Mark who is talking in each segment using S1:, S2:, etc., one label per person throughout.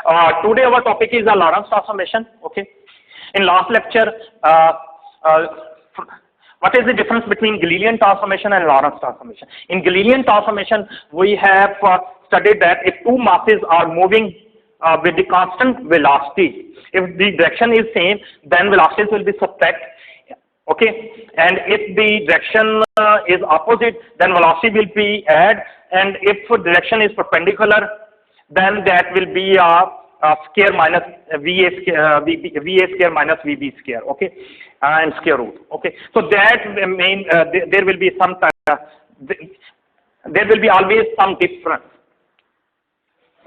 S1: Today our topic is the Lorentz transformation. Okay. In last lecture, what is the difference between Galilean transformation and Lorentz transformation? In Galilean transformation, we have studied that if two masses are moving with the constant velocity, if the direction is same, then velocities will be subtract. Okay, and if the direction is opposite, then velocity will be add, and if direction is perpendicular, then that will be square minus VA square minus VB square. Okay, and square root. Okay, so that mean there will be some there will be always some difference.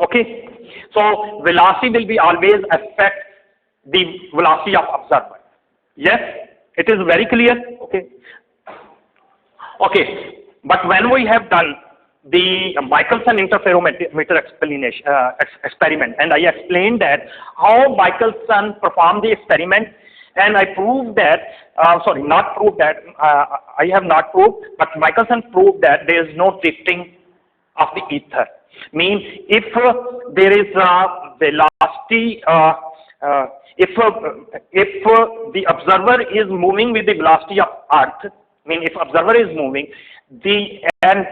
S1: Okay, so velocity will be always affect the velocity of observer. Yes, it is very clear. Okay. Okay, but when we have done the Michelson interferometer explanation experiment, and I explained that how Michelson performed the experiment, and I proved that sorry, not proved that I have not proved, but Michelson proved that there is no drifting of the ether. Means if there is velocity, if the observer is moving with the velocity of Earth, mean if observer is moving, and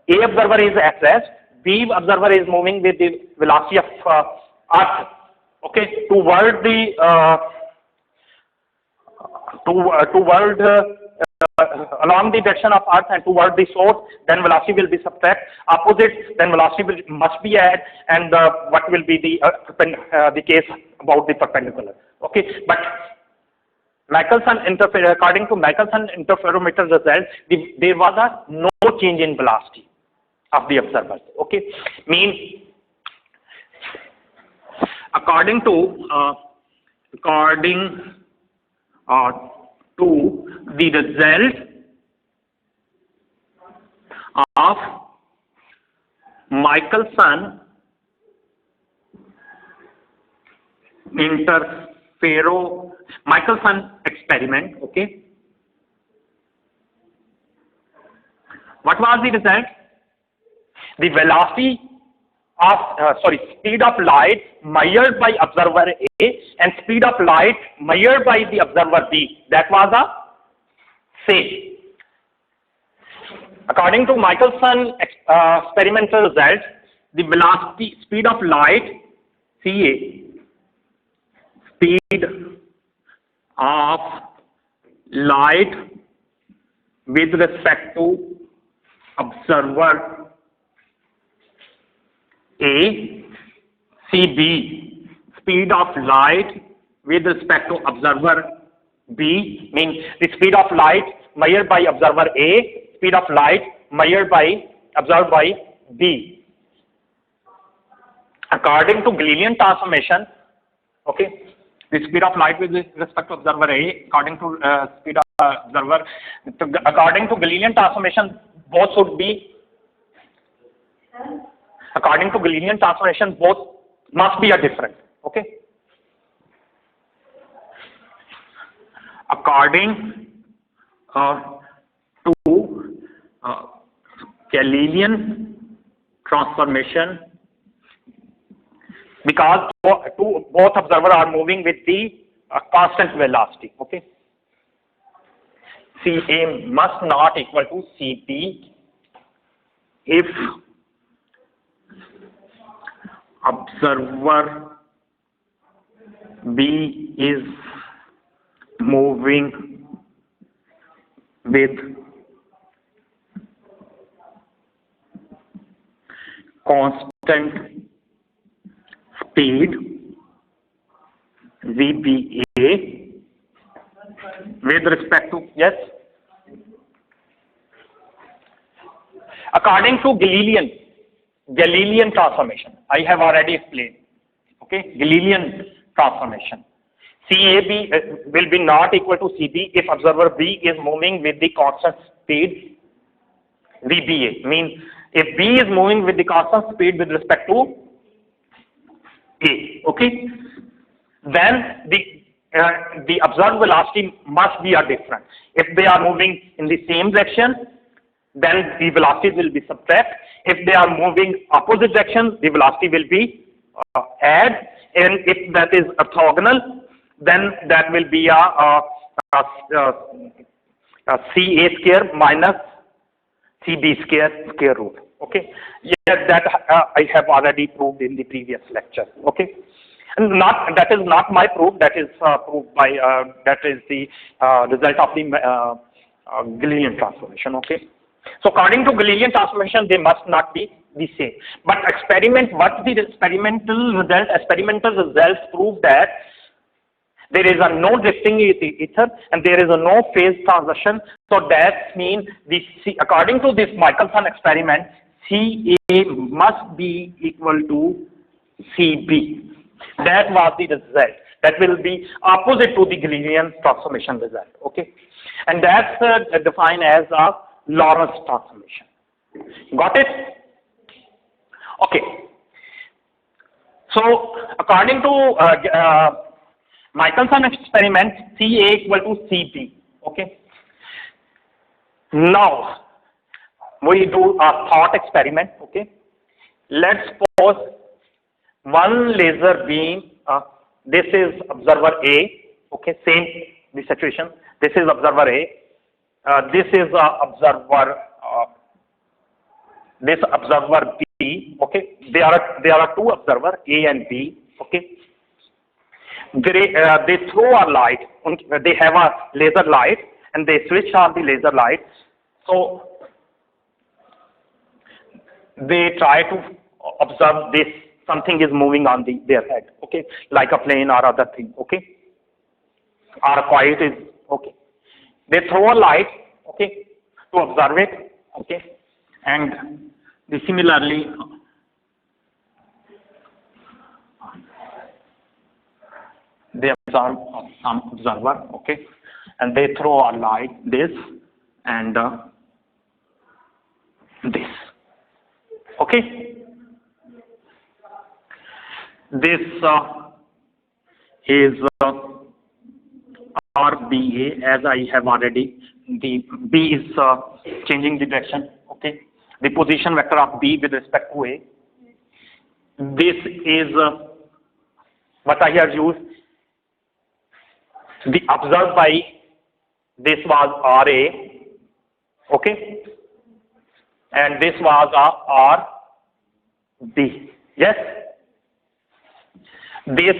S1: A observer is at rest, B observer is moving with the velocity of Earth, okay, toward the along the direction of Earth and toward the source, then velocity will be subtract. Opposite, then velocity must be add, and what will be the case about the perpendicular. Okay, but according to Michelson interferometer result, there was no change in velocity of the observer. Okay, means according to the result of Michelson experiment. Okay, what was the result? The velocity of speed of light measured by observer A and speed of light measured by the observer B, that was the same. According to Michelson experimental result, the velocity speed of light CA, speed of light with respect to observer A, CB, speed of light with respect to observer B, means the speed of light measured by observer A, speed of light measured by observed by B. According to Galilean transformation, okay, the speed of light with respect to observer A, according to speed of observer, according to Galilean transformation, both should be. According to Galilean transformation, both must be different. Okay. According to Galilean transformation, because both observers are moving with the constant velocity. Okay. CA must not equal to CB if observer B is moving with constant speed VBA with respect to, yes, according to Galilean transformation, I have already explained. Okay, Galilean transformation. CAB will be not equal to CB if observer B is moving with the constant speed VBA. Means if B is moving with the constant speed with respect to A, okay, then the observed velocity must be different. If they are moving in the same direction, then the velocity will be subtract. If they are moving opposite direction, the velocity will be add, and if that is orthogonal, then that will be CA square minus CB square root. Okay, yes, that I have already proved in the previous lecture. Okay, and that is not my proof. That is proved by that is the result of the Galilean transformation. Okay, so according to Galilean transformation, they must not be the same. But what the experimental results prove that there is no drifting ether and there is no phase transition. So that means according to this Michelson experiment, CA must be equal to CB. That was the result. That will be opposite to the Galilean transformation result. Okay, and that's defined as a Lorentz transformation. Got it? Okay. So according to Michelson experiment, CA equal to CB. Okay. Now we do a thought experiment. Okay. Let's suppose one laser beam. This is observer A. Okay. Same the situation. This is observer A. This is observer. This observer B. Okay. There are two observers A and B. Okay. They throw a light. They have a laser light and they switch on the laser light. So they try to observe this. Something is moving on their head. Okay, like a plane or other thing. Okay, or a coil is okay. They throw a light. Okay, to observe it. Okay, and similarly. They observe some observer, okay, and they throw a light, this and this, okay. This is RBA, as I have already. The B is changing the direction, okay. The position vector of B with respect to A. This is what I have used. The observed by this was RA, okay, and this was RB. Yes, this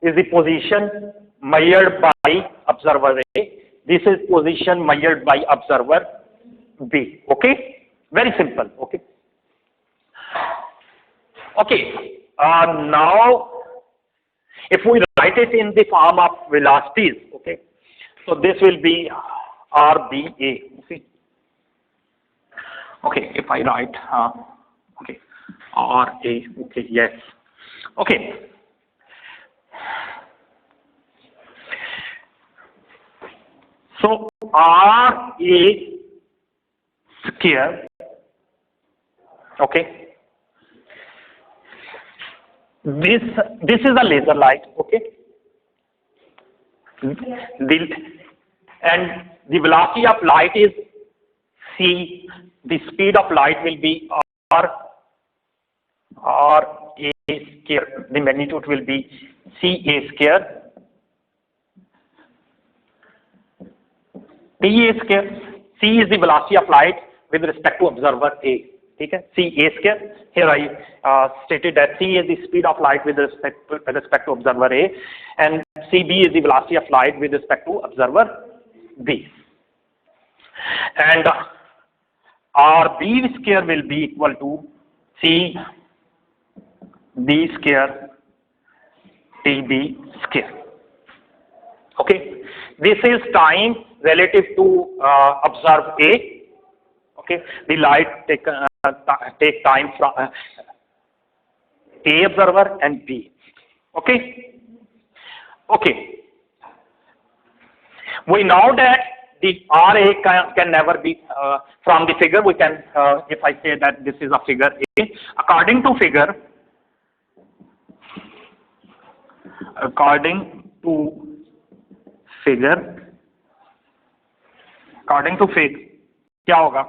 S1: is the position measured by observer A. This is position measured by observer B. Okay, very simple. Okay. Okay. Now, if we write it in the form of velocities, okay, so this will be RBA. Okay. Okay, if I write, okay, RA, okay, yes. Okay. So RA square, okay. This is a laser light, okay. And the velocity of light is c. The speed of light will be r a square. The magnitude will be ca square. T a square. C is the velocity of light with respect to observer A. Okay, C A square. Here I stated that C is the speed of light with respect to observer A, and CB is the velocity of light with respect to observer B. And RB square will be equal to C B square TB square. Okay, this is time relative to observe A. Okay, the light take time from A observer and B. Okay. Okay. We know that the RA can never be from the figure. We can, if I say that this is a figure A, according to figure, क्या होगा?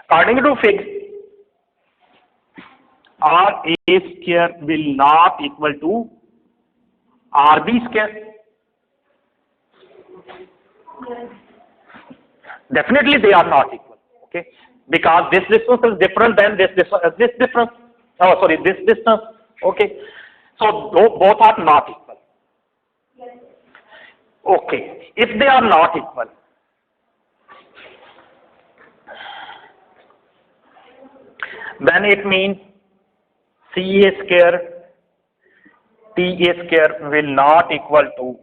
S1: According to fig, RA square will not equal to RB square? Definitely they are not equal, okay? Because this distance is different than this difference. Oh, sorry, this distance, okay? So both are not equal. Okay, if they are not equal, then it means CA square, TA square will not equal to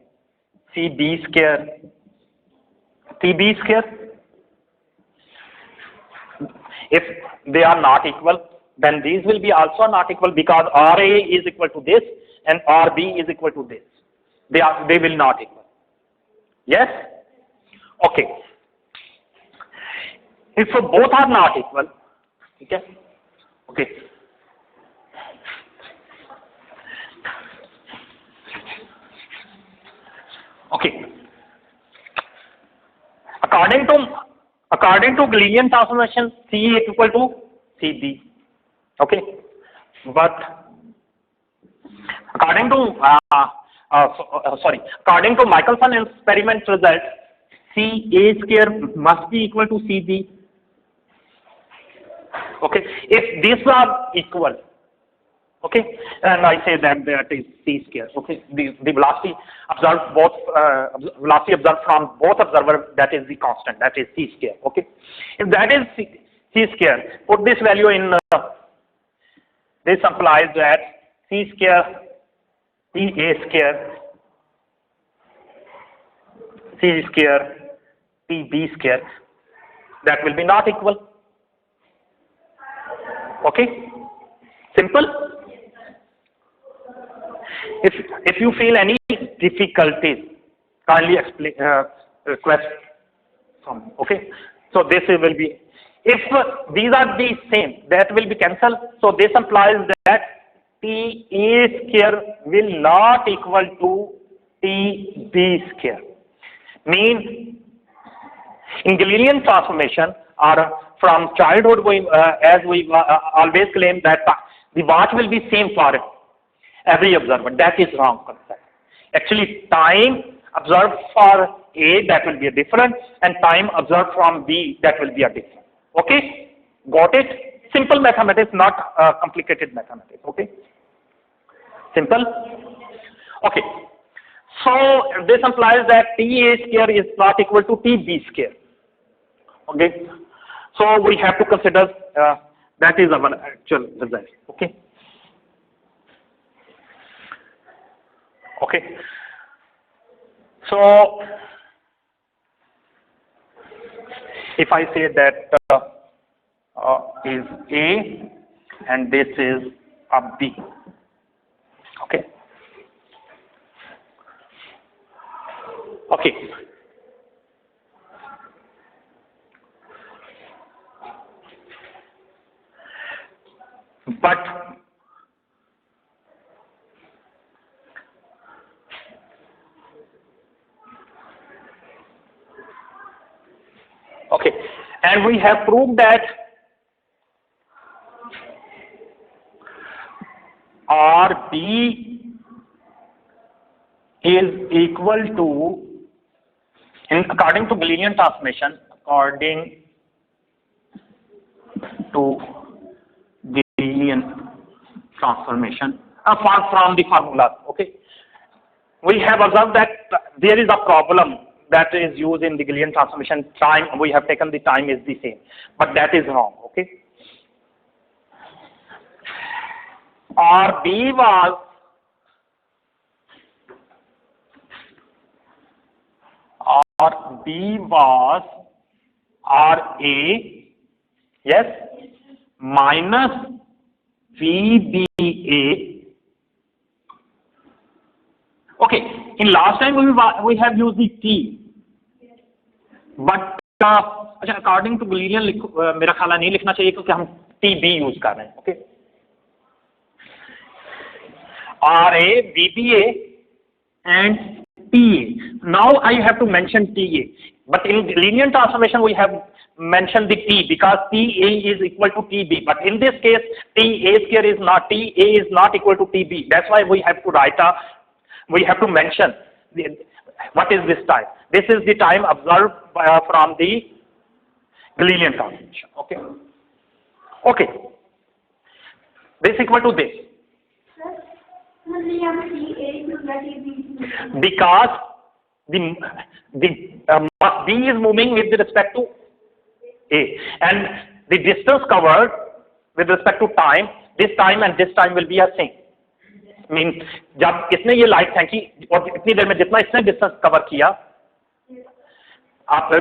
S1: CB square, TB square. If they are not equal, then these will be also not equal, because RA is equal to this and RB is equal to this. They will not equal. Yes? Okay. If both are not equal, okay? Okay. Okay. According to Gaussian transformation, C is equal to CB. Okay. But according to Michelson experiment result, CA square must be equal to CB. Okay. If these are equal, okay, and I say that is C square. Okay. The velocity observed from both observers, that is the constant, that is C square. Okay. If that is C square, put this value in. This implies that C square, TA square, C square, TB square, that will be not equal. Okay? Simple? If you feel any difficulties, kindly explain, request from, okay? So this will be, if these are the same, that will be cancelled. So this implies that TA square will not equal to TB square. Means in Gaussian transformation, or from childhood, as we always claim that the watch will be same for every observer. That is wrong concept. Actually, time observed for A, that will be a different, and time observed from B, that will be a different. Okay? Got it? Simple mathematics, not complicated mathematics. Okay? Simple? Okay. So this implies that TA square is not equal to TB square. Okay? So we have to consider that is our actual result. Okay? Okay. So if I say that is A and this is a B. Okay. Okay. But okay, and we have proved that RB is equal to, according to Gaussian transformation, according to Gaussian transformation, from the formula. Okay, we have observed that there is a problem that is used in the Gaussian transformation. Time, we have taken the time is the same, but that is wrong. Okay, RB was RA, yes, minus VBA. Okay, in last time we have used the T, but according to Gaussian मेरा ख्याल नहीं लिखना चाहिए क्योंकि हम TB use कर रहे हैं. Okay, RA, VBA and TA. Now I have to mention TA, but in linear transformation we have mentioned the T because TA is equal to TB. But in this case, TA square is not, TA is not equal to TB. That's why we have to we have to mention what is this time. This is the time observed from the Galilean transmission. Okay. Okay. This equal to this. Because the mass B is moving with respect to A, and the distance covered with respect to time, this time and this time will be the same. Mean जब इसने ये light फेंकी और इतनी देर में जितना इसने distance cover किया, आप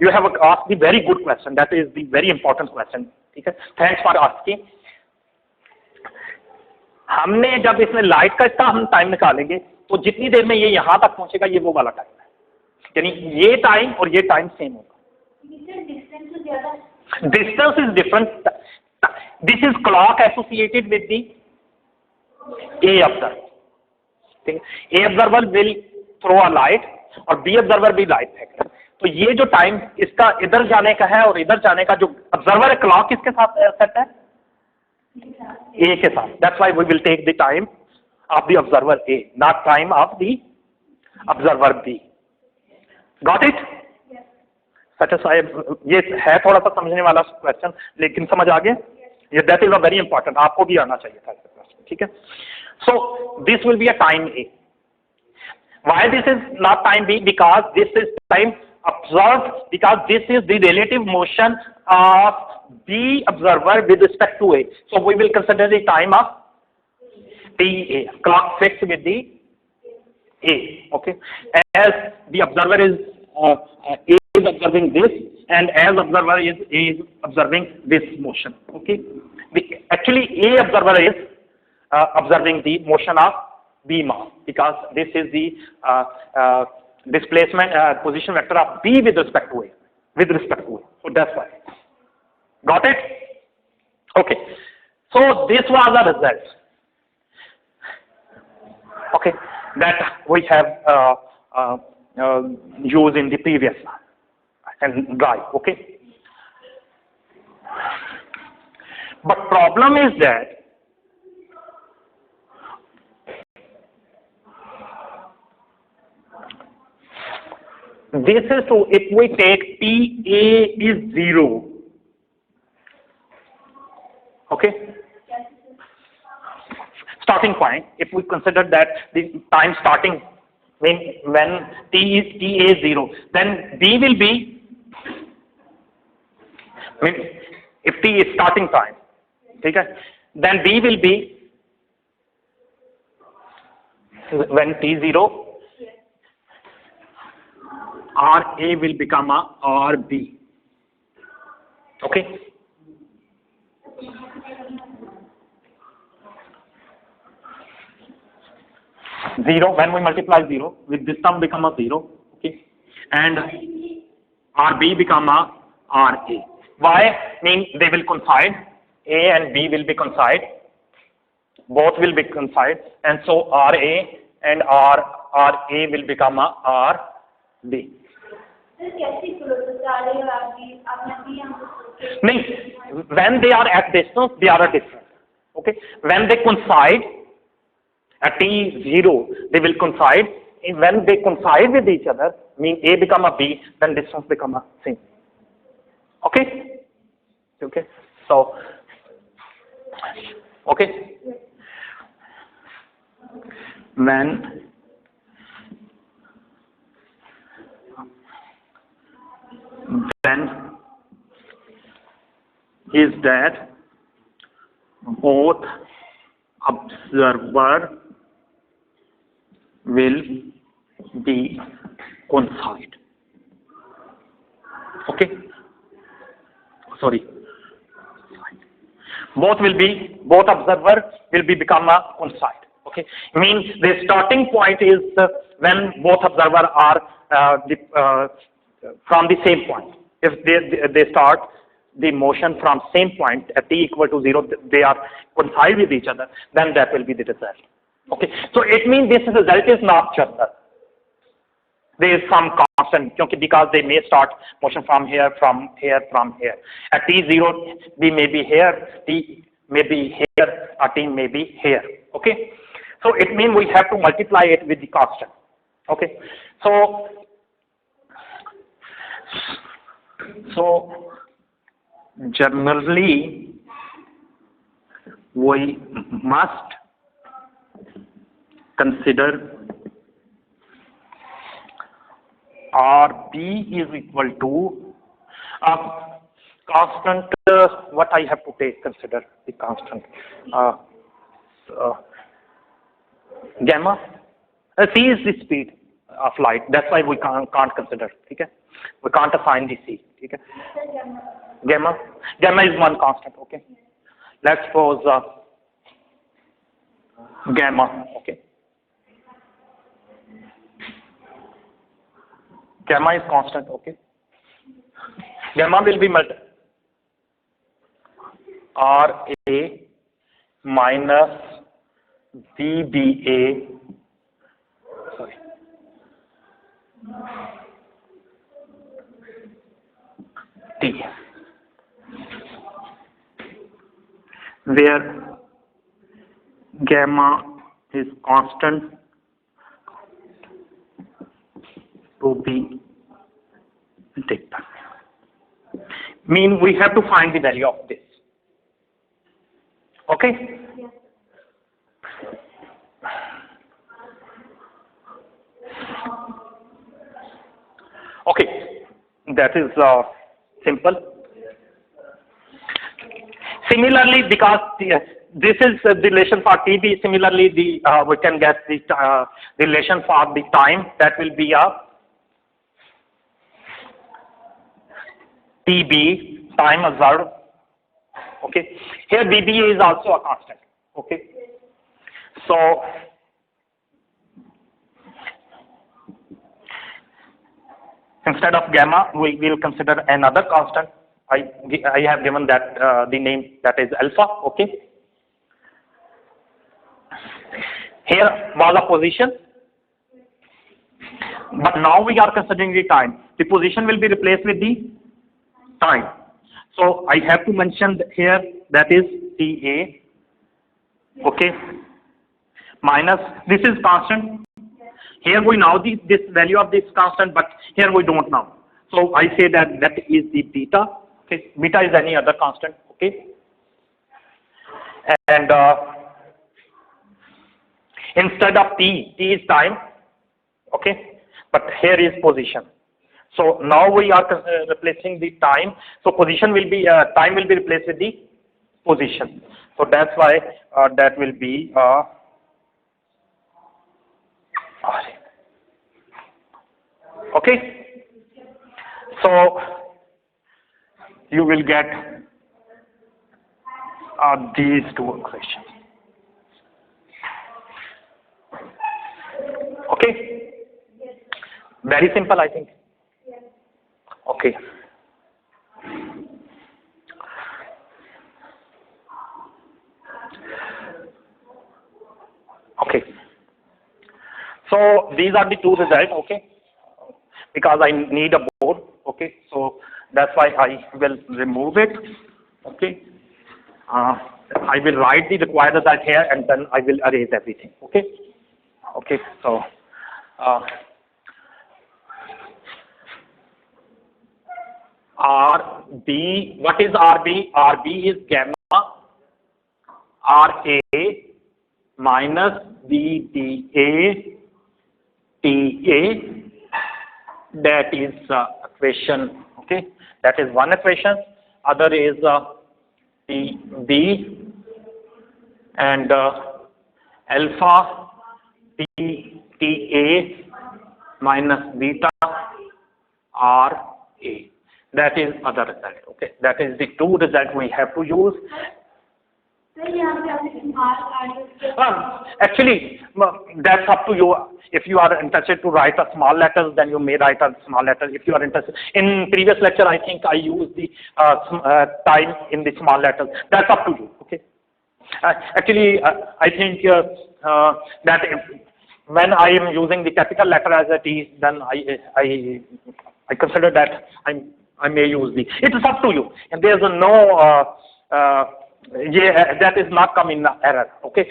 S1: you have asked the very good question. That is the very important question. ठीक है, thanks for asking. हमने जब इसमें लाइट का इतना हम टाइम निकालेंगे तो जितनी देर में ये यहाँ तक पहुंचेगा ये वो वाला टाइम है, यानी ये टाइम और ये टाइम सेम होगा. Distance is different. This is clock associated with the A observer. A observer will throw a light और B observer भी लाइट फेंकेगा. तो ये जो टाइम इसका इधर जाने का है और इधर जाने का जो ऑब्जर्वर है, क्लॉक किसके साथ सेट है? A के साथ. That's why we will take the time of the observer A, not time of the observer B. Got it? Satisfy. ये है थोड़ा सा समझने वाला क्वेश्चन, लेकिन समझ आ गया? ये that is a very important. आपको भी आना चाहिए था ऐसा क्वेश्चन. ठीक है? So this will be a time A. Why this is not time B? Because this is time observed, because this is the relative motion of B observer with respect to A. So we will consider the time of TA, clock fixed with the A. Okay, as the observer is A is observing this, and as observer is observing this motion. Okay, actually A observer is observing the motion of B mass, because this is the displacement position vector of B with respect to A. So that's why. Got it? Okay. So this was the result. Okay, that we have used in the previous and drive. Okay. But problem is that this is true if we take TA is 0. Okay. Starting point, if we consider that the time starting when TA is 0, then B will be, if T is starting time, okay, then B will be when T0, RA will become a RB. Okay. Zero, when we multiply 0 with this term become a 0. Okay, and RB become a RA. Why? Mean they will coincide, A and B will be coincide, both will be coincide, and so RA and RA will become a RB. When they are at distance, they are different. Okay, when they coincide at T0, they will coincide. When they coincide with each other, mean A become a B, then distance become a same. Okay. Okay. So, okay. When is that both observer will be coincide. Okay. Sorry. Both observer will be become a coincide. Okay. Means the starting point is when both observer are from the same point. If they start the motion from same point at T equal to 0, they are coincide with each other, then that will be the result. Okay, so it means this result is not general. there is some constant because they may start motion from here, from here, from here. At t0, b may be here, t may be here, or t may be here. Okay, so it means we have to multiply it with the constant. Okay, so generally we must consider RB is equal to constant. What I have to consider the constant gamma. C is the speed of light. That's why we can't consider. Okay, we can't assign the C. Okay, gamma is one constant. Okay, let's suppose gamma. Okay, gamma is constant. Okay, gamma will be multiplied RA minus VBA. Sorry. T, where gamma is constant to be taken. Mean we have to find the value of this. Okay? Okay, that is simple. Similarly, because this is the relation for TB, similarly we can get the relation for the time. That will be a TB, time observed. Okay, here BB is also a constant. Okay, so instead of gamma, we will consider another constant. I have given that the name, that is alpha. Okay, here was a position, but now we are considering the time. The position will be replaced with the time. So I have to mention here that is TA. Okay, minus this is constant. Here we know this value of this constant, but here we don't know. So I say that is the beta. Okay, beta is any other constant. Okay, and instead of T is time. Okay, but here is position. So now we are replacing the time. So position will be time will be replaced with the position. So that's why that will be okay. So you will get these two equations. Okay. Very simple, I think. Okay. Okay. So these are the two results. Okay. Because I need a board. Okay. So that's why I will remove it. Okay. I will write the required result here and then I will erase everything. Okay. Okay. So. RB, what is RB? RB is gamma RA minus VDA TA. That is equation. Okay, that is one equation. Other is TB and alpha TA minus beta RA. That is other result. Okay, that is the two results we have to use. Actually, that's up to you. If you are interested to write a small letters, then you may write a small letter. If you are interested, in previous lecture, I think I used the time in the small letters. That's up to you. Okay. Actually, I think that when I am using the capital letter as a T, then I consider that I may use the. It is up to you, and there is no yeah, that is not come in error. Okay,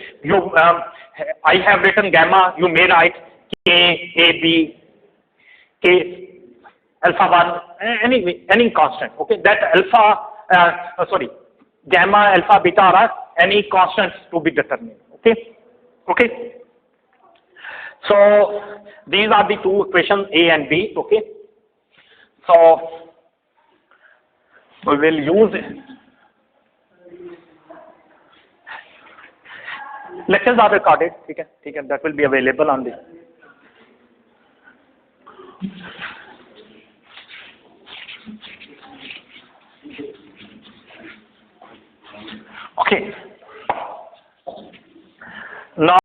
S1: I have written gamma. You may write K A B K alpha 1 any constant. Okay, that alpha sorry gamma alpha beta are any constants to be determined. Okay. So these are the two equations A and B. Okay. So we will use lectures are recorded. Okay. That will be available on the. Okay. Now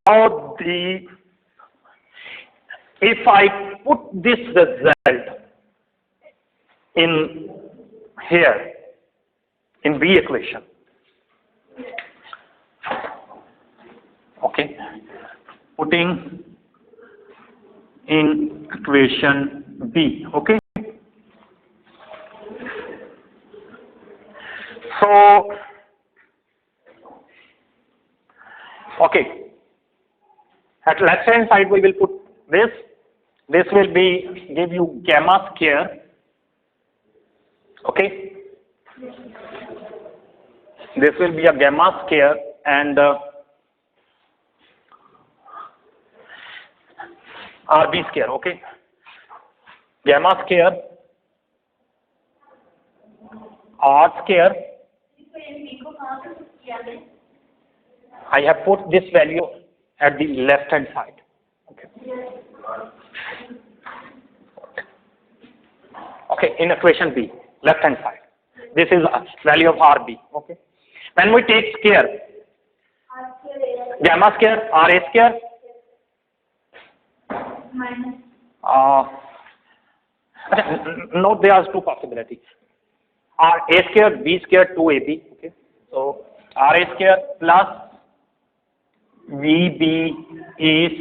S1: if I put this result in here in B equation, okay, putting in equation B, okay. So, okay, at left hand side we will put this. This will be give you gamma square. Okay. This will be a gamma square and RB square. Okay. Gamma square, R square. I have put this value at the left hand side. Okay. Okay, in equation B, left hand side. This is a value of RB. Okay. When we take square, gamma square, RA square, no, there are two possibilities. RA square, B square, 2AB. Okay. So RA square plus VB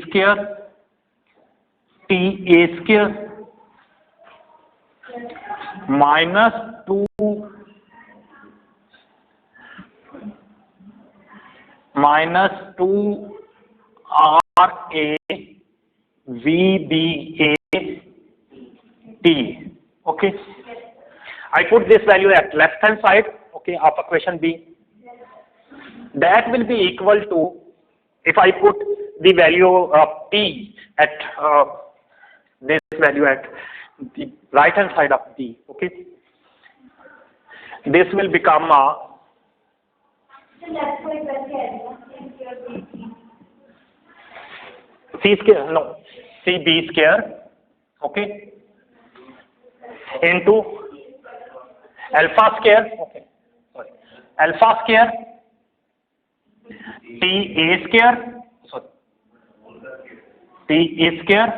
S1: square, TA square minus 2 RA VBA T. Okay. I put this value at left hand side, okay, of equation B. That will be equal to, if I put the value of T at this value at the right hand side of B, okay, this will become C square, no, CB square, okay, into alpha square, okay, sorry, alpha square, TA square, sorry, TA square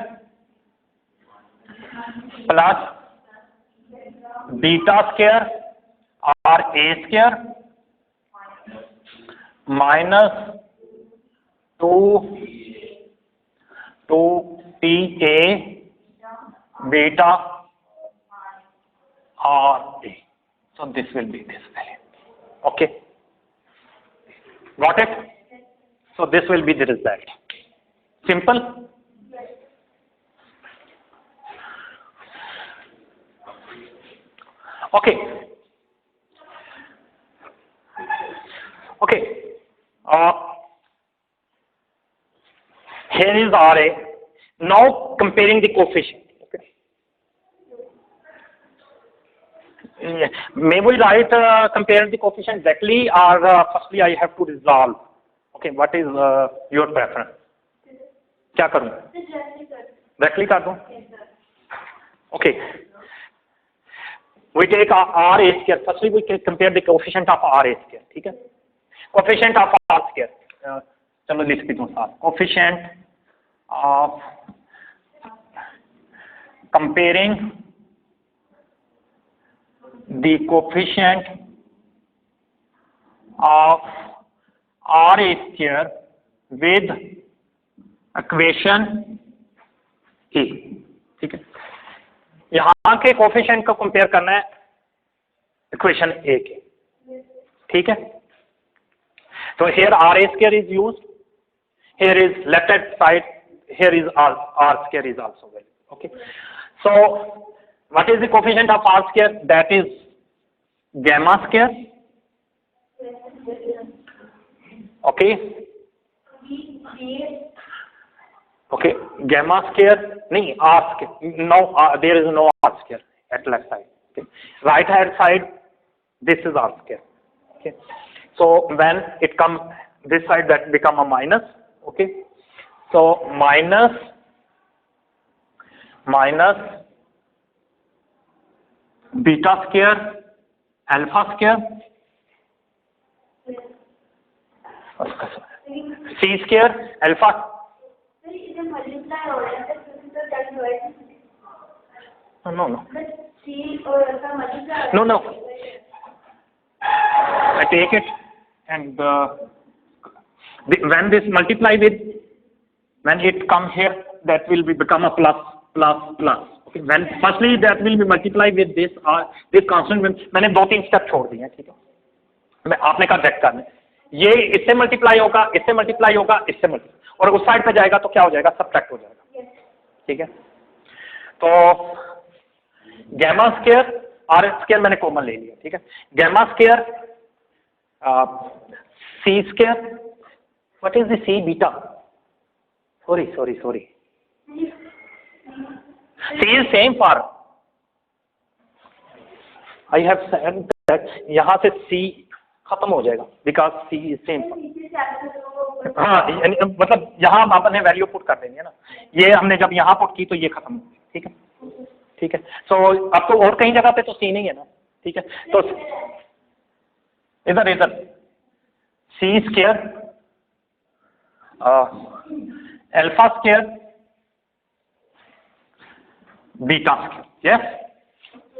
S1: plus beta square RA square minus 2 TA beta RA. So this will be this value. Okay. Got it? So this will be the result. Simple? Okay. Okay. Here is RA. Now comparing the coefficient. Okay. Yeah. May we write compare the coefficient exactly, or firstly I have to resolve? Okay. What is your preference? क्या करूँ? Directly कर दूँ? Okay. We take RA square. Firstly, we can compare the coefficient of RA square. ठीक है? Coefficient of R square. चलो लिख देता हूँ साथ. Coefficient of comparing the coefficient of RA square with equation A, ठीक है। यहां के कोफिशिएंट को कंपेयर करना है इक्वेशन ए के, ठीक है। तो here R A square is used, here is left hand side, here is R square is also value, okay. So what is the coefficient of R square? That is gamma square, okay, okay, gamma square nahi r square, no there is no r square at left side, okay. Right hand side this is r square, okay. So when it come this side, that become a minus, okay. So minus beta square alpha square c square alpha, no I take it and when this multiply with, when it come here, that will be become a plus. Okay, when firstly that will be multiply with this this constant में मैंने 2-3 step छोड़ दिए हैं, ठीक है। मैं आपने कहा चेक करना, ये इससे मल्टीप्लाई होगा, इससे मल्टीप्लाई होगा, इससे मल्टीप्लाई, और उस साइड पे जाएगा तो क्या हो जाएगा, सब्ट्रैक्ट हो जाएगा, ठीक है। तो गैमा स्क्वायर आर स्क्वायर मैंने कॉमन ले लिया, ठीक है। Gamma square C square, what is the C? Beta, sorry C is same for, I have said that यहाँ से C खत्म हो जाएगा because C is same for, हाँ मतलब यहाँ आपने वैल्यू पुट कर देंगे ना, ये हमने जब यहाँ पुट की तो ये खत्म हो गया, ठीक है। सो अब तो और कहीं जगह पे तो C नहीं है ना, ठीक है। तो इधर C square alpha square beta square, yes,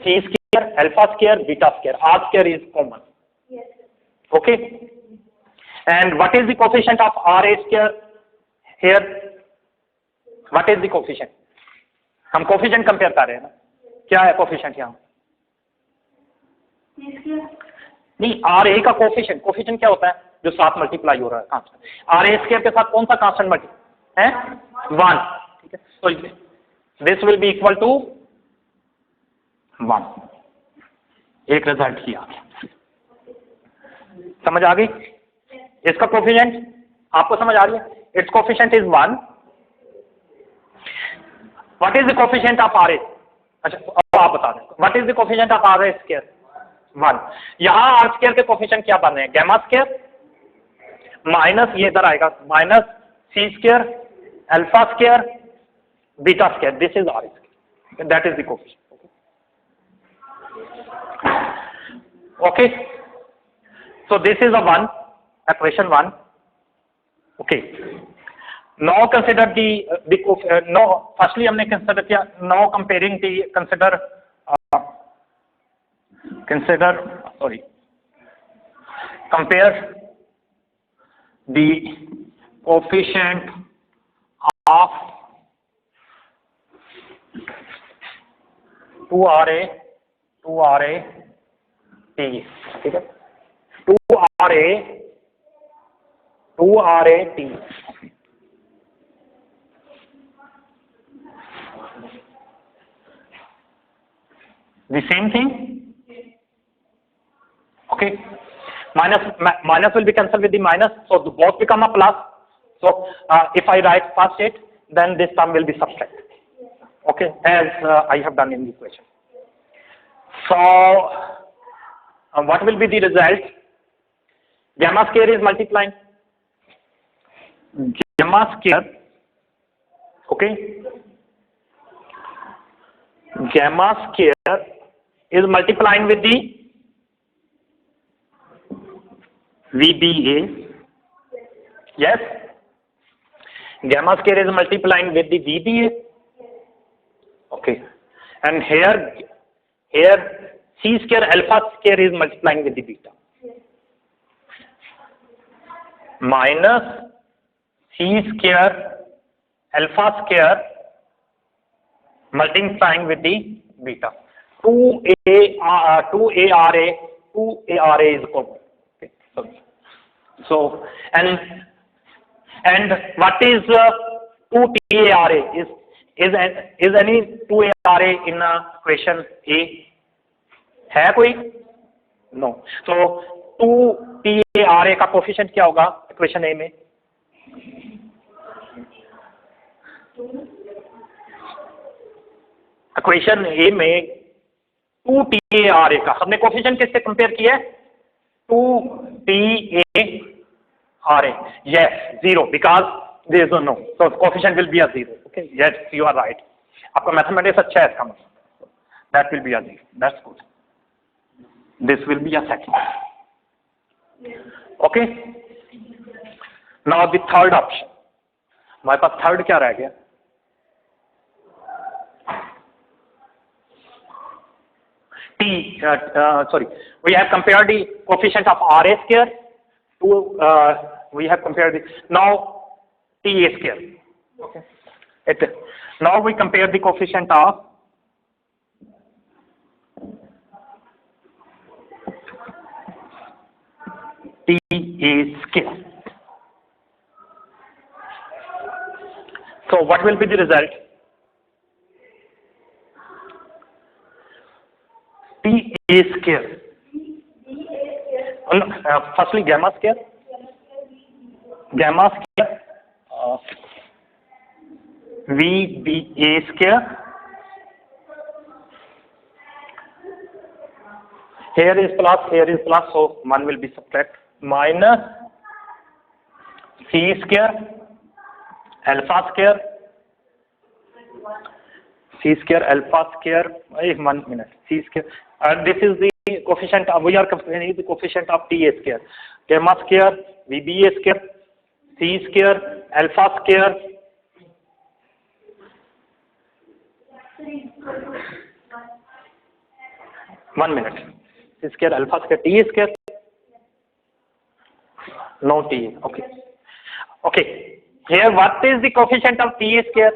S1: c square alpha square beta square, r square is common, yes, okay. And what is the coefficient of ra square here? What is the coefficient? हम coefficient compare कर रहे हैं ना, क्या है coefficient यहाँ? नहीं, R A का कोफिशिएंट क्या होता है? जो साथ मल्टीप्लाई हो रहा है कांस्टेंट, आर ए स्क्वायर के साथ कौन सा कांस्टेंट मल्टीप्लाई है? 1, ठीक है। तो this will be equal to 1, एक रिजल्ट ही आ गया, समझ आ गई? इसका कोफिशिएंट आपको समझ आ रही है? Its coefficient is 1। What is the coefficient of R A? अच्छा अब आप बता दें, what is the coefficient of R A square? 1। यहां आर स्क्वायर के कोफिशिएंट क्या बन रहे हैं? गैमा स्क्वायर माइनस, ये इधर आएगा, minus C square alpha square beta square, this is r square, that is the coefficient, okay. So this is a 1, equation 1, okay. Now consider the no, firstly हमने consider किया, now comparing the compare the coefficient of 2RA T, ठीक है, 2RA T, the same thing, okay. Minus will be cancelled with the minus, so both become a plus. So if I write first it, then this term will be subtracted, okay, as I have done in the equation. So what will be the result? Gamma square is multiplying. Gamma square, okay. Gamma square is multiplying with the VBA. Yes. Gamma square is multiplying with the VBA. Okay. And here C square alpha square is multiplying with the beta. Minus C square alpha square multiplying with the beta. 2ARA is equal. Okay. So and what is 2TARA? Is any 2ARA in equation A? है कोई? No. So 2TARA का coefficient क्या होगा equation ए में? Equation ए में 2TARA का हमने coefficient किससे कंपेयर किया है? 2TARA. Yes, 0 because there is no. So coefficient will be a 0. Okay. Yes, you are right. आपका मैथमेटिक्स अच्छा है इसका मतलब. That will be a 0. That's good. This will be a second. Okay. Now the third option. हमारे पास third क्या रह गया? Sorry, we have compared the coefficient of RA square to we have compared it. Now TA square. Okay. Now we compare the coefficient of TA square. So what will be the result? TA square. Firstly, gamma square. Gamma square. VBA square. Here is plus, so 1 will be subtract. Minus C square, alpha square. C square, alpha square. 1 minute. C square. And this is the coefficient. We are comparing the coefficient of TA square. Gamma square, VBA square, C square, alpha square. 1 minute. C square, alpha square, TA square. No TA. Okay. Okay. Here, what is the coefficient of TA square?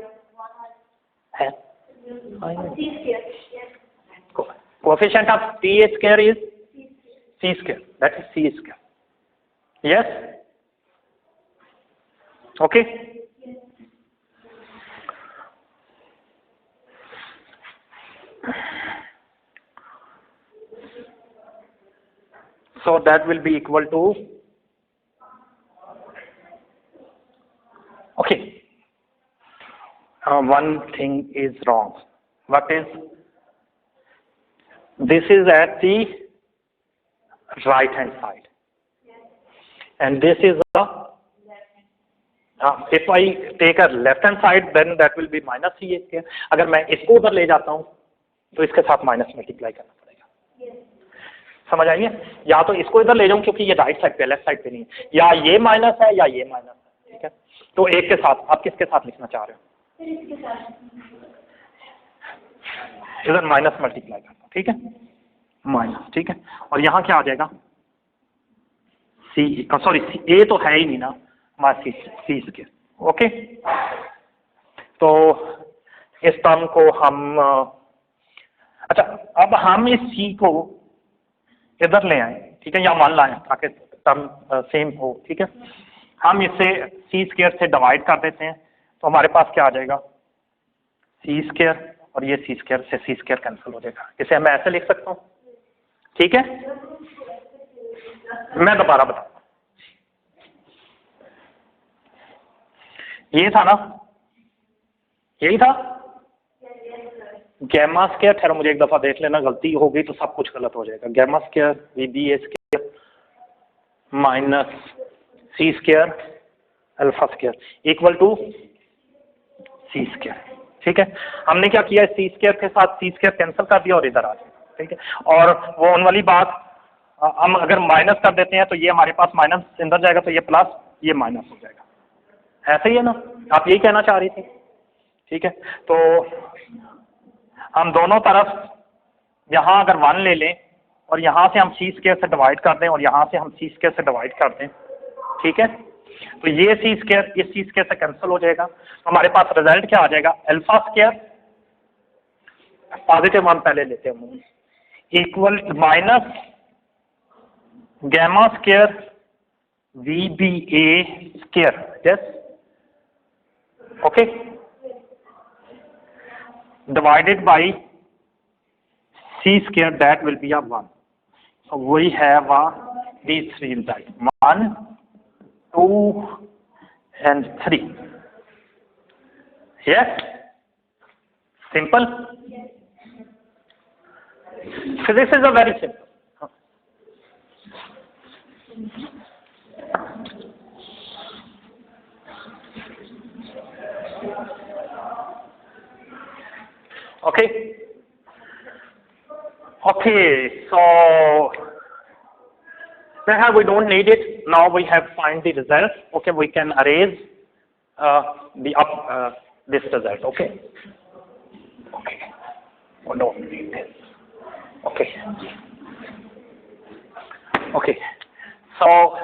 S1: Coefficient of TA square is C square. That is C square. Yes. Okay. So that will be equal to. Okay. One thing is wrong. What is? This is at the right hand side, and this is the. If I take a left hand side, then that will be minus CA square. अगर मैं इसको उधर ले जाता हूँ, तो इसके साथ माइनस मल्टीप्लाई करना पड़ेगा. समझ आइए? या तो इसको इधर ले जाऊँ क्योंकि ये राइट साइड पे, लेफ्ट साइड पे नहीं है. या ये माइनस है या ये माइनस है. ठीक है. तो एक के साथ आप किसके साथ लिखना चाह रहे हो? इधर माइनस मल्टीप्लाई करना. ठीक है. माइनस. ठीक है. और यहाँ क्या आ जाएगा? सी. सॉरी, ए तो है ही नहीं ना. सी स्क्वायर. ओके. तो इस टर्म को हम अच्छा, अब हम इस सी को इधर ले आए. ठीक है. या 1 लाएं ताकि टर्म सेम हो. ठीक है. हम इसे सी स्क्वायर से डिवाइड कर देते हैं, तो हमारे पास क्या आ जाएगा? सी स्क्वायर, और ये सी स्क्वायर से सी स्क्वायर कैंसिल हो जाएगा. इसे मैं ऐसे लिख सकता हूँ. ठीक है. मैं दोबारा बताऊँ. ये था ना, यही था गैमा स्क्वायर. ठहरो, मुझे एक दफा देख लेना, गलती हो गई तो सब कुछ गलत हो जाएगा. Gamma square VBA square minus C square alpha square equal to C square. ठीक है. हमने क्या किया, सी स्क्वायर के साथ सी स्क्वायर कैंसिल कर दिया और इधर आ गया. ठीक है. और वो उन वाली बात, हम अगर माइनस कर देते हैं तो ये हमारे पास माइनस अंदर जाएगा, तो ये प्लस, ये माइनस हो जाएगा. ऐसे ही है ना? आप यही कहना चाह रही थी. ठीक है. तो हम दोनों तरफ यहाँ अगर 1 ले लें और यहाँ से हम सी स्क्वायर से डिवाइड कर दें और यहाँ से हम सी स्क्वायर से डिवाइड कर दें. ठीक है. तो ये सी स्क्वायर इस सी स्क्वायर से कैंसिल हो जाएगा, तो हमारे पास रिजल्ट क्या आ जाएगा, अल्फा स्क्वायर, पॉजिटिव वन पहले लेते हैं, equal minus gamma square VBA square, yes, okay, divided by C square, that will be a 1. So we have these three results, 1, 2 and 3. Yes? Simple? So this is a very simple. Okay. Okay, so we don't need it. Now we have find the result. Okay, we can erase this result. Okay. Okay. We don't need this. Okay. Okay. So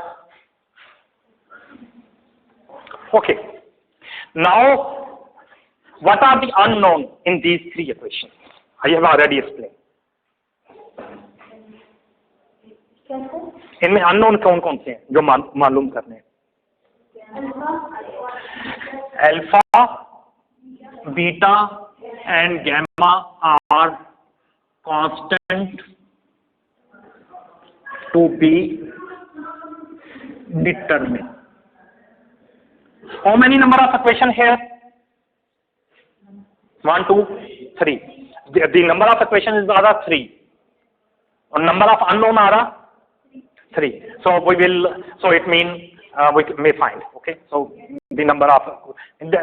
S1: okay. Now, what are the unknown in these three equations? I have already explained. इनमें unknown कौन कौन से हैं जो मालूम करने हैं? Alpha, beta and gamma are constant to be determined. How many number of equation here? 1, 2, 3. The number of equation is rather 3. And number of unknown are 3. So we will. So it means we may find. Okay. So the number of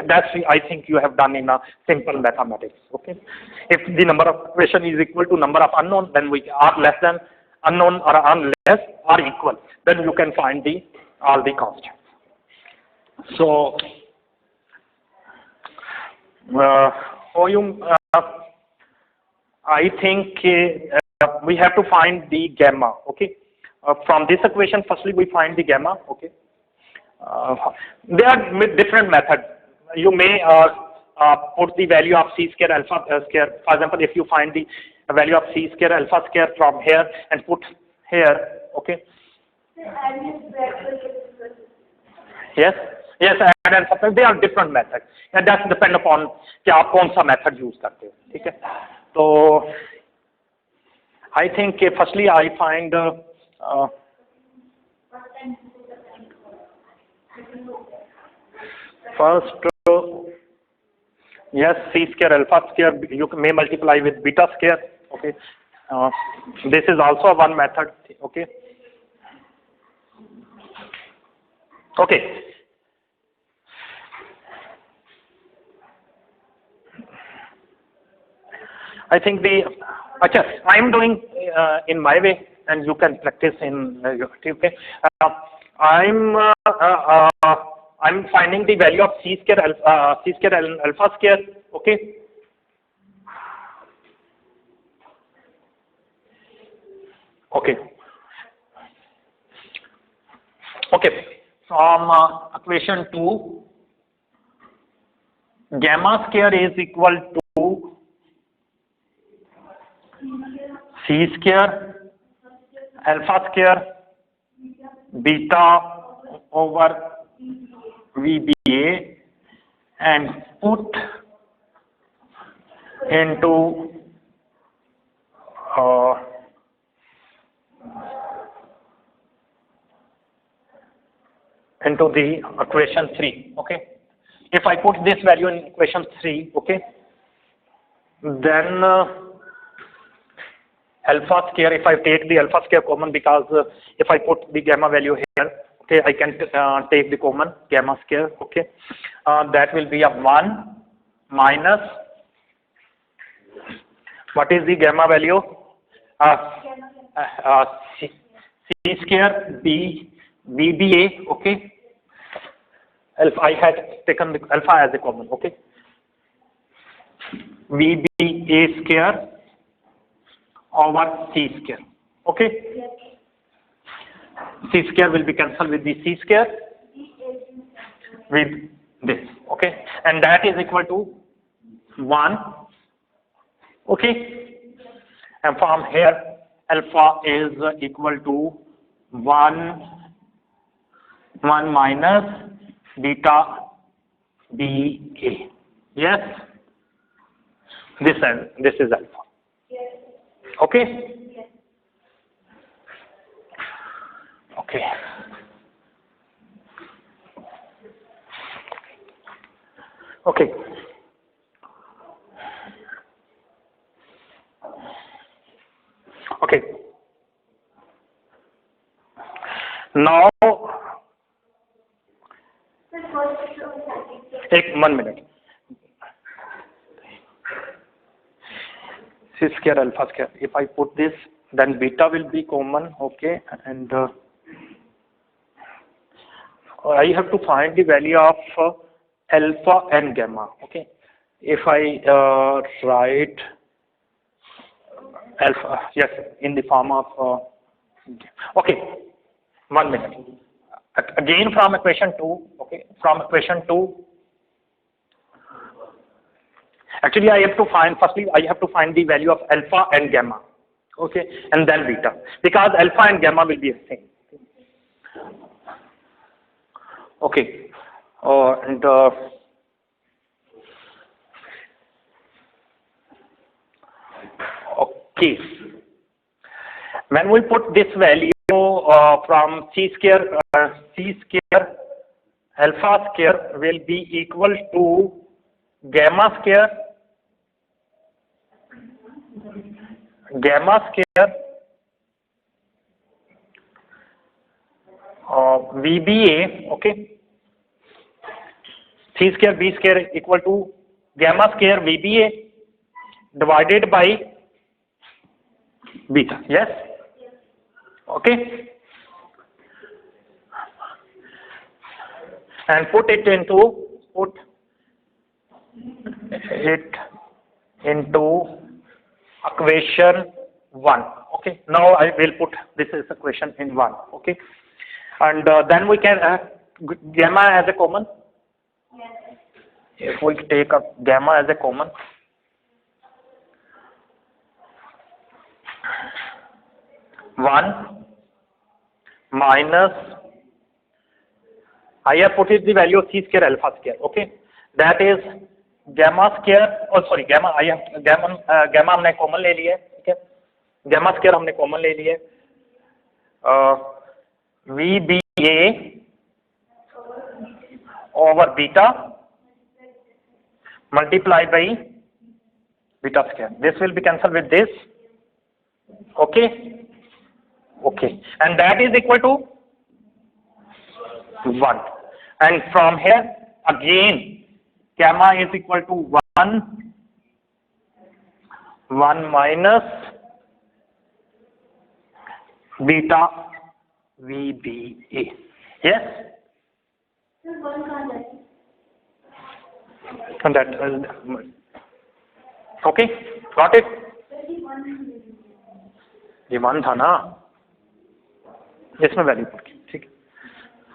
S1: that's I think you have done in a simple mathematics. Okay. If the number of equation is equal to number of unknown, then we are less than unknown or less or equal. Then you can find all the constants. So I think we have to find the gamma. Okay. From this equation, firstly we find the gamma. Okay. There are different methods. You may put the value of c square alpha square. For example, if you find the value of c square alpha square from here and put here. Okay. Yes. Yes, add and subtract. They are different methods, and that depend upon कि आप कौन सा method use करते हो, ठीक है? तो I think firstly I find first yes, c square alpha square you may multiply with beta square. Okay, this is also one method. Okay. Okay. I think I am doing in my way, and you can practice in your. Okay, I'm finding the value of c square alpha square. Okay. Okay. Okay. From equation 2, gamma square is equal to c square alpha square beta over VBA and put into the equation 3. Okay. If I put this value in equation 3, okay, then alpha square, if I take the alpha square common, because if I put the gamma value here, okay, I can take the common gamma square. Okay, that will be a 1 minus, what is the gamma value? C square VBA. Okay, alpha, I had taken the alpha as a common. Okay, VBA square over c square. Okay, c square will be cancelled with the c square. with this, okay, and that is equal to 1, okay, and from here alpha is equal to 1 minus beta BA. Yes, this is alpha. Okay. Okay. Okay. Okay. Now, take 1 minute. C square alpha square. If I put this, then beta will be common. Okay, and I have to find the value of alpha and gamma. Okay, if I write alpha, yes, in the form of okay, 1 minute. Again from equation 2. Okay, from equation 2. Actually, I have to find, firstly, I have to find the value of alpha and gamma, okay, and then beta, because alpha and gamma will be the same. Okay, and okay, when we put this value from c square alpha square will be equal to gamma square VBA, okay, c square b square equal to gamma square VBA divided by beta. Yes, okay, and put it into equation 1. Okay, now I will put this is equation in 1. Okay, and then we can gamma as a common. If we take a gamma as a common, one minus, I have put it the value of c square alpha square. Okay, that is gamma square, oh sorry, gamma, I have gamma हमने common ले लिया है, ठीक है, gamma square हमने common ले लिया है, VBA over beta multiplied by beta square. This will be cancelled with this. Okay, okay, and that is equal to 1, and from here again gamma is equal to 1 minus beta VBA. Yes, and that okay, got it. ये 1 था ना, इसमें value पड़ गई, ठीक है,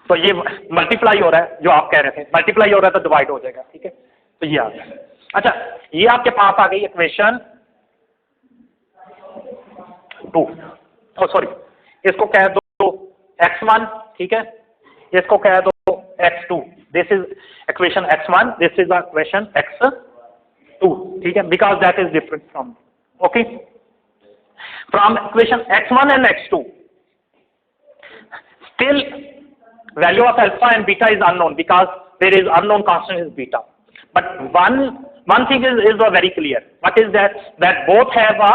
S1: तो ये मल्टीप्लाई हो रहा है, जो आप कह रहे थे मल्टीप्लाई हो रहा है तो डिवाइड हो जाएगा, ठीक है, तो ये आ गया। अच्छा, ये आपके पास आ गई इक्वेशन 2, ओ सॉरी, इसको कह दो x1, ठीक है, इसको कह दो x2, this is equation x1, this is equation x2, ठीक है, because that is different from, okay, from equation x1 and x2 still value of alpha and beta is unknown because there is unknown constant is beta, but one thing is very clear. What is that both have a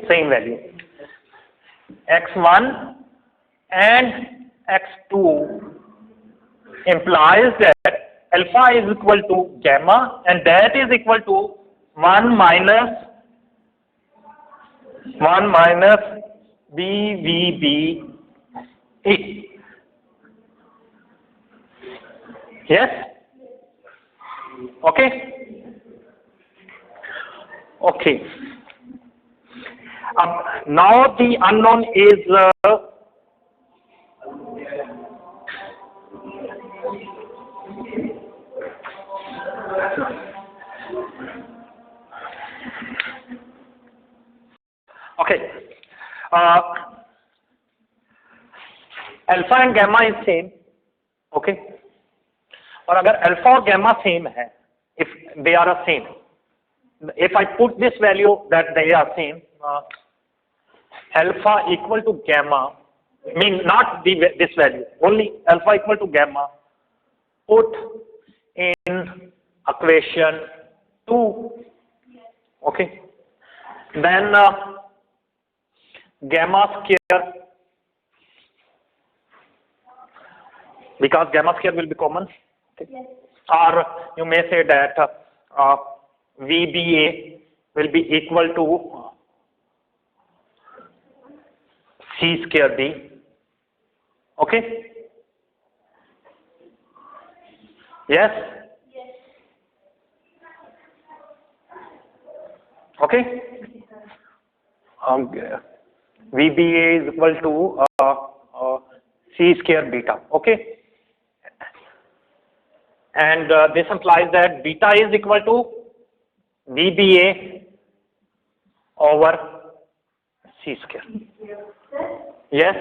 S1: same value, x1 and x2 implies that alpha is equal to gamma and that is equal to 1 minus BVB. Yes, okay, okay. Now the unknown is alpha and gamma is same, okay, और अगर alpha और gamma same है, if they are a same, if I put this value that they are same, alpha equal to gamma, mean not this value, only alpha equal to gamma, put in equation 2, okay, then gamma square, because gamma square will be common, okay? Yes. Or you may say that VBA will be equal to C square D, okay? Yes? Yes. Okay? VBA is equal to C square beta, okay? And this implies that beta is equal to VBA over C square. Yes?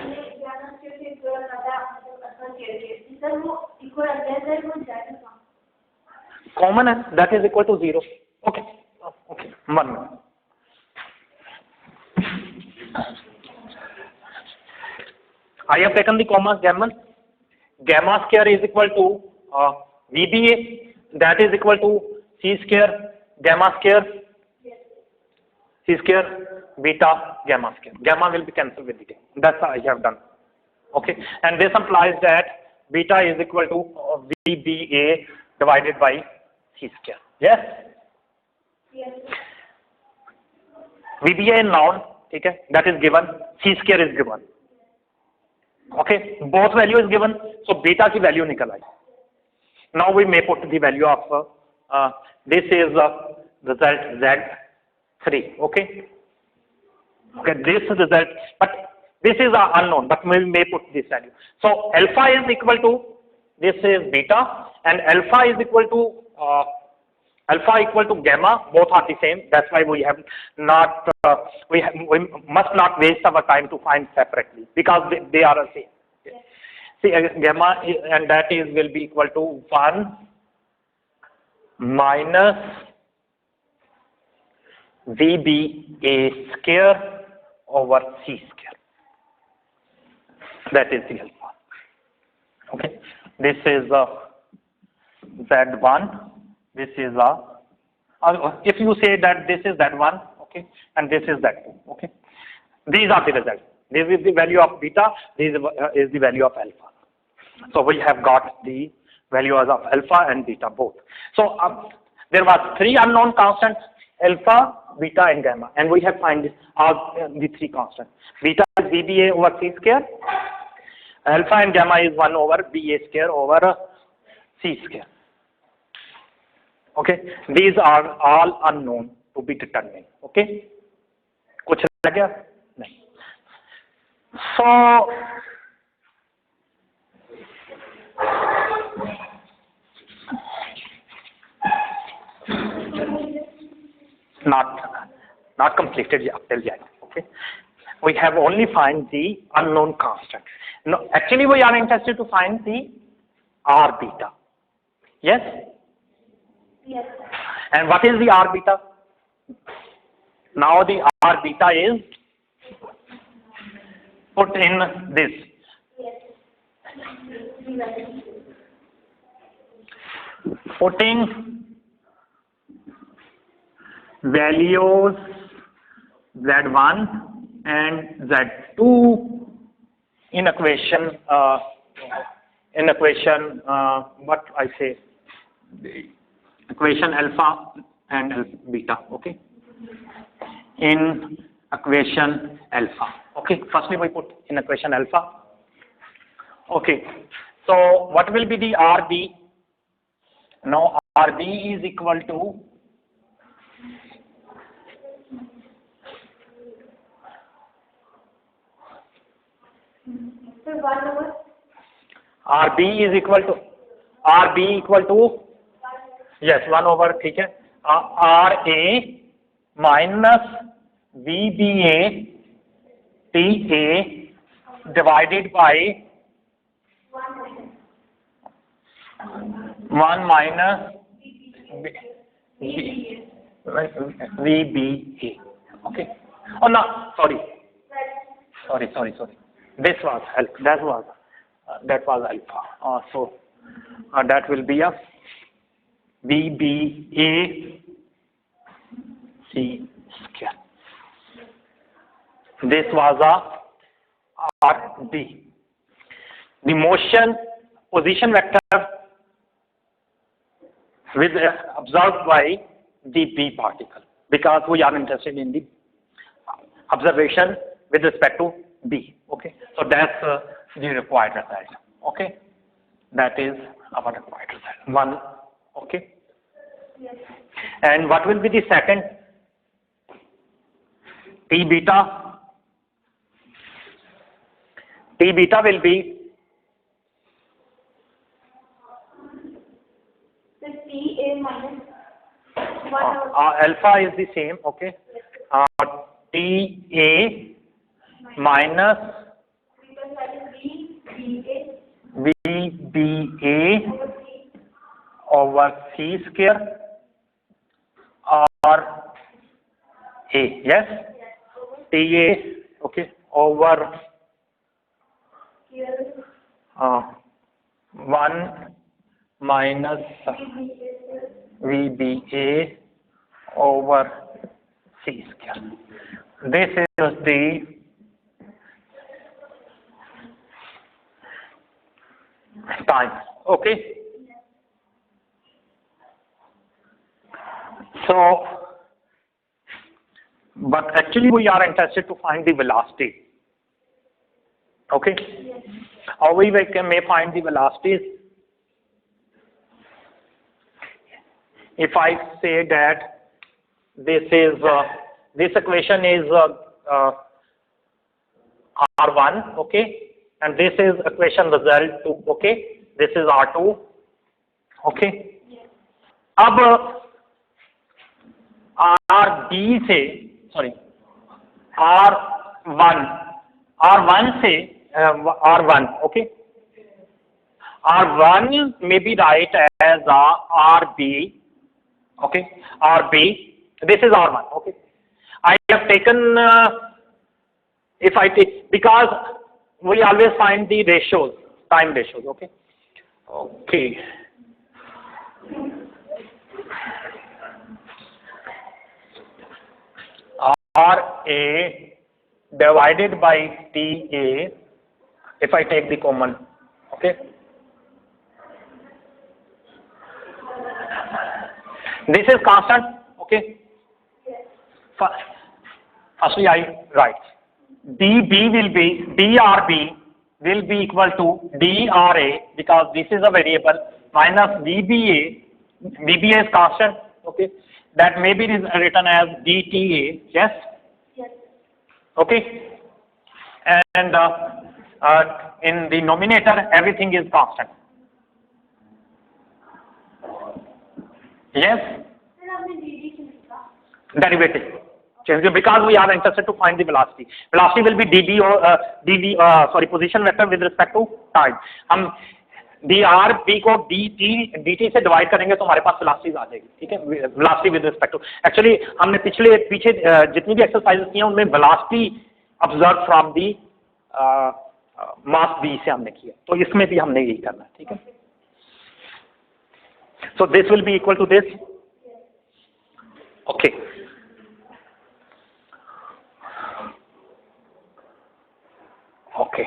S1: Common है, that is equal to 0. Okay. Okay. 1 minute. I have taken the commas gamma. Gamma square is equal to VBA, that is equal to C square gamma square, C square beta gamma square. Gamma will be cancelled with the. That's how I have done. Okay, and this implies that beta is equal to VBA divided by C square. Yes? Yes. VBA in noun, okay, that is given, C square is given. Okay, both value is given, so beta की value निकल आई. Now we may put the value of this is result Z3. Okay, okay, this result, but this is unknown, but we may put this value. So alpha is equal to this is beta, and alpha is equal to gamma. Both are the same. That's why we have not we must not waste our time to find separately, because they are the same. See, gamma and that is will be equal to 1 minus VBA square over C square. That is the alpha. Okay, this is Z1. This is if you say that this is Z1, okay, and this is Z2, okay. These are the results. This is the value of beta. This is the value of alpha. So we have got the values of alpha and beta both. So there was 3 unknown constants: alpha, beta, and gamma, and we have find all the 3 constants. Beta is VBA over C square. Alpha and gamma is 1 over BA square over C square. Okay, these are all unknown to be determined. Okay, कुछ रह गया नहीं. So not completed till yet. Okay, we have only find the unknown constant. No, actually we are interested to find the R beta. Yes. Yes. And what is the R beta? Now the R beta is put in this. Putting values Z1 and Z2 in equation what I say, equation alpha and beta. Okay, in equation alpha. Okay, firstly we put in equation alpha. Okay, so what will be the RB? Now RB is equal to RB is equal to yes 1 over, ठीक है, RA minus VBA TA divided by 1 minus VBA. Okay. Oh no, sorry. This was alpha. That was alpha. So that will be a VBA C square. This was a RD. The motion position vector with observed by the B particle, because we are interested in the observation with respect to B. Okay, so that's the required result. Okay, that is our required result. One. Okay. Yes. And what will be the second? T beta. T beta will be
S2: the TA minus 1
S1: alpha is the same. Okay. TA minus VBA over C square or A. Yes. TA. Okay. Over 1 minus VBA over C square. This is the time. Okay. So, but actually we are interested to find the velocity. Okay. How we may find the velocities? If I say that this is this equation is R1, okay, and this is equation result 2, okay, this is R2, okay. अब R1 से R1, okay, R1 may be write as RB, okay, RB, this is R1, okay. I have taken, if I take, because we always find the ratios, time ratios, okay. Okay. RA divided by TA, if I take the common, okay. This is constant, okay. Firstly, I write DB will be DRB will be equal to DRA, because this is a variable, minus VBA. VBA is constant, okay. That may be written as DTA. Yes.
S2: Yes.
S1: Okay. And in the numerator, everything is constant. Yes. Derivative. Because we are interested to find the velocity. Velocity will be dB or position vector with respect to time. हम dr को dt से divide करेंगे तो हमारे पास velocities आ जाएगी, ठीक है, velocity with respect to. Actually हमने पीछे जितनी भी एक्सरसाइज की हैं उनमें velocity observe from the mass b से हमने किया, तो इसमें भी हमने यही करना है, ठीक है. So this will be equal to this. Okay. Okay.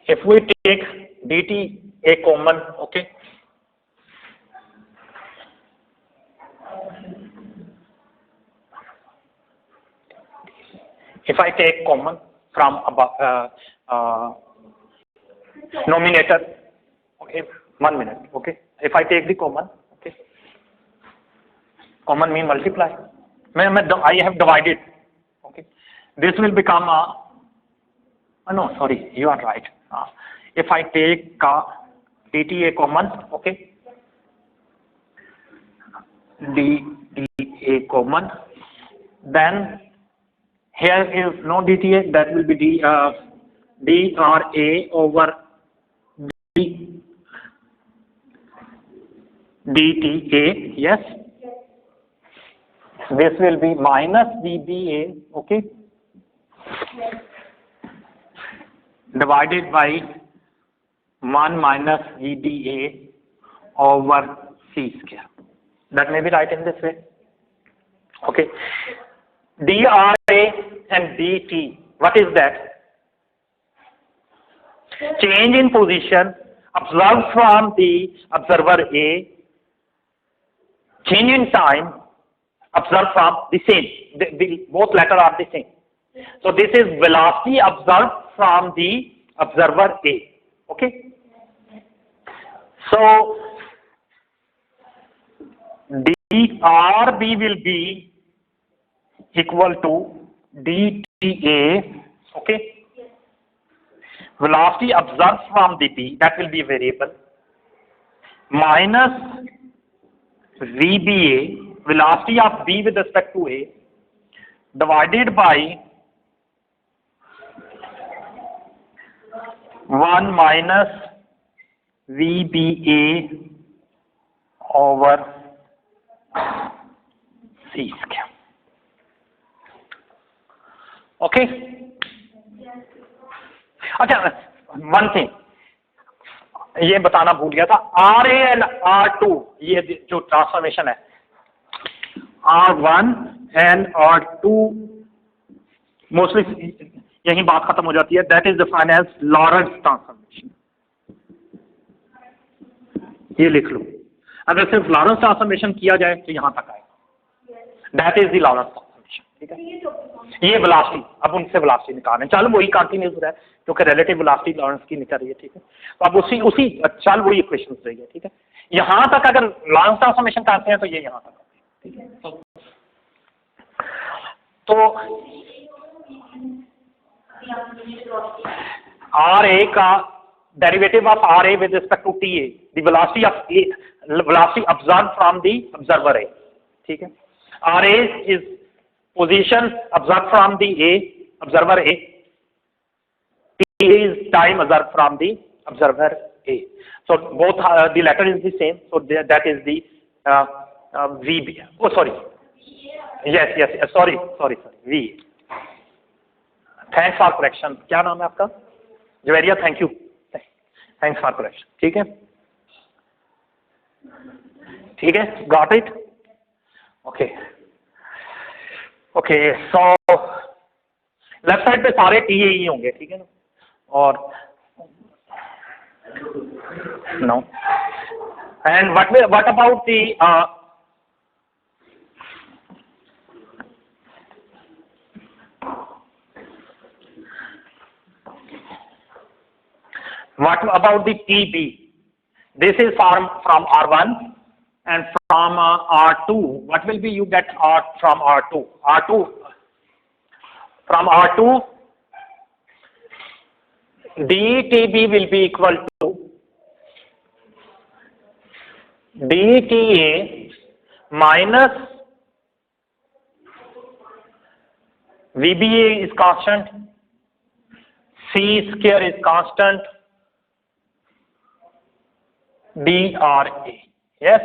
S1: If we take dt a common, okay, if I take common from above numerator, okay, 1 minute, okay, if I take the common, okay, common mean multiply, I have divided, okay, this will become no, sorry, you are right, if I take dTA common, okay, dTA common, then here is no dTA, that will be dRA over dTA, yes. This will be minus VBA, okay, divided by 1 minus VDA over C square. That may be right in this way. Okay. DRA and DT, what is that? Change in position observed from the observer A, change in time observed from the same. Both letters are the same. So this is velocity observed from the observer A. Okay. So DRB will be equal to dTA, okay, velocity observed from the B, that will be a variable, minus VBA, velocity of B with respect to A, divided by 1 minus VBA over C square. Okay. अच्छा, one thing ये बताना भूल गया था, RA and R2 ये जो transformation है, R1 and R2 mostly यही बात खत्म हो जाती है, that is defined as Lorentz transformation. ये लिख लो, अगर सिर्फ लॉरेंट्ज ट्रांसफॉर्मेशन किया जाए तो यहां तक आएगा, दैट इज द लॉरेंट्ज ट्रांसफॉर्मेशन. ठीक है, ये वेलोसिटी, अब उनसे वेलोसिटी निकालें, चल वही कंटिन्यूस है क्योंकि रिलेटिव वेलोसिटी लॉरेंट्ज की निकल रही है. ठीक है, तो अब उसी चल वही इक्वेशन रहेगी. ठीक है, यहां तक अगर लॉरेंट्ज ट्रांसफॉर्मेशन करते हैं तो ये यहां तक. ठीक है, तो RA का derivative of RA with respect to TA, the velocity of A, velocity observed from the observer A. ठीक है, RA is position observed from the observer A. TA is time observed from the observer A. So both the letter is the same. So that is the VB. Oh, sorry. Yes. Sorry. V. Thanks for correction. क्या नाम है आपका? Javeria. Thank you. Thanks for correction. ठीक है, got it. Okay. So left side पे सारे टीए ही होंगे. ठीक है ना, और no. And what about the what about the TB? This is from R1 and from R2. What will be you get from R2? From R2, dTB will be equal to dTA minus VBA is constant, C square is constant, DRA. Yes,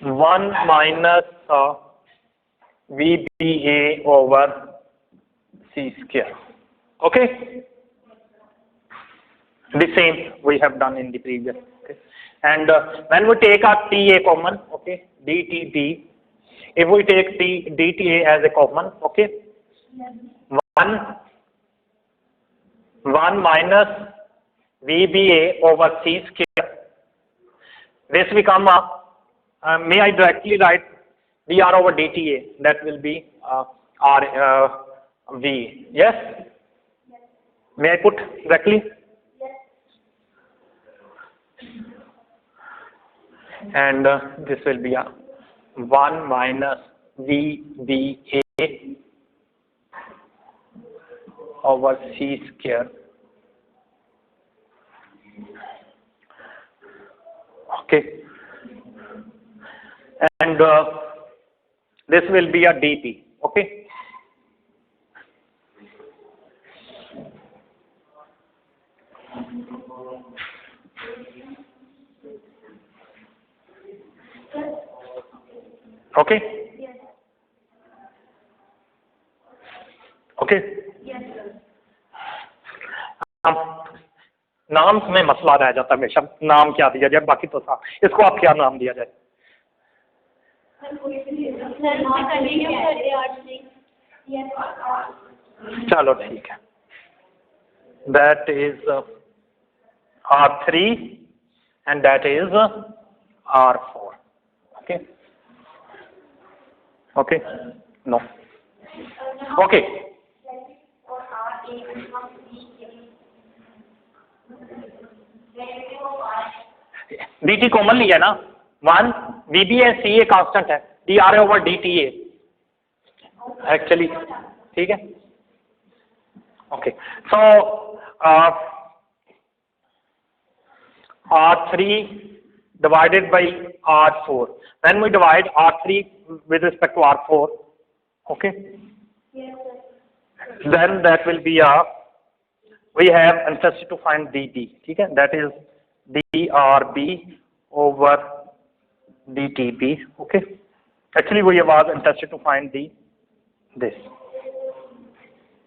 S1: 1 minus VBA over C square. Okay, the same we have done in the previous. Okay, and when we take our TA common, okay, dTB, if we take dTA as a common, okay, 1 minus VBA over C square. This become may I directly write dr over dTA? That will be V. Yes. May I put directly? And this will be 1 minus VBA over c square. Okay, and this will be a dp. Okay, okay,
S2: Yes.
S1: okay.
S2: Yes, sir.
S1: नाम में मसला रह जाता है हमेशा, नाम क्या दिया जाए, बाकी तो साफ। इसको आप क्या नाम दिया जाए? चलो ठीक है, that is R3 and that is R4. Okay, okay, no, okay. dt common लिया ना, 1 VB है, CA कांस्टेंट है, DR ओवर DTA एक्चुअली, ठीक है। Okay, so R3 divided by R4. When we divide R3 with respect to R4, okay,
S2: Yes, sir.
S1: then that will be we have interested to find dt, ठीक है, that is drb over dtb. Okay, actually we was interested to find this.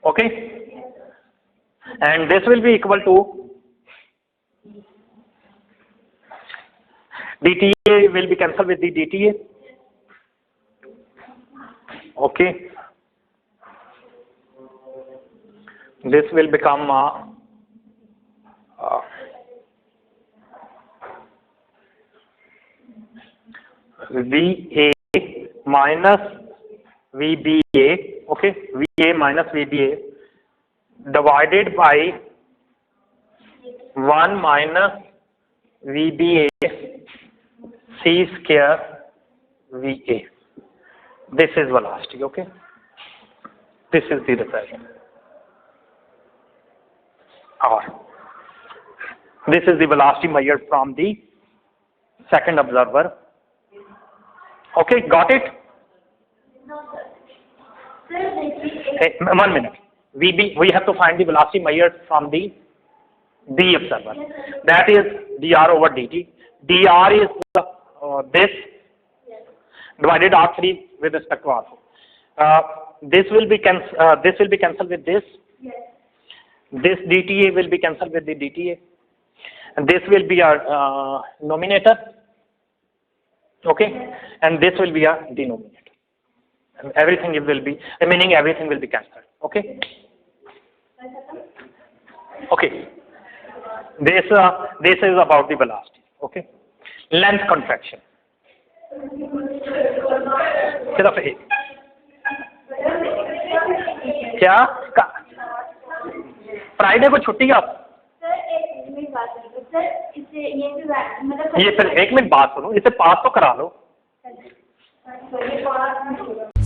S1: Okay, and this will be equal to dta will be cancelled with the dta. Okay, this will become VA minus VBA, okay, VA minus VBA divided by 1 minus VBA C square VA. This is velocity, okay, this is the result. Or this is the velocity measured from the second observer. Okay, got it?
S2: No, sir. Sir,
S1: Hey, 1 minute. We have to find the velocity measured from the B observer. That is dr over dt. Dr is this divided R3 with respect to R4. This will be cancelled with this.
S2: yes.
S1: This dta will be cancelled with the dta, and this will be our numerator. Okay, and this will be a denominator, and everything will be, meaning everything will be cancelled. Okay, okay, this is about the velocity. Okay, length contraction, सिर्फ एक क्या Friday को छुट्टी आप?
S2: Sir एक minute बात करो sir, इससे ये भी मतलब
S1: ये फिर 1 मिनट बात सुनो, इसे पास तो करा लो।
S2: सर, ये बात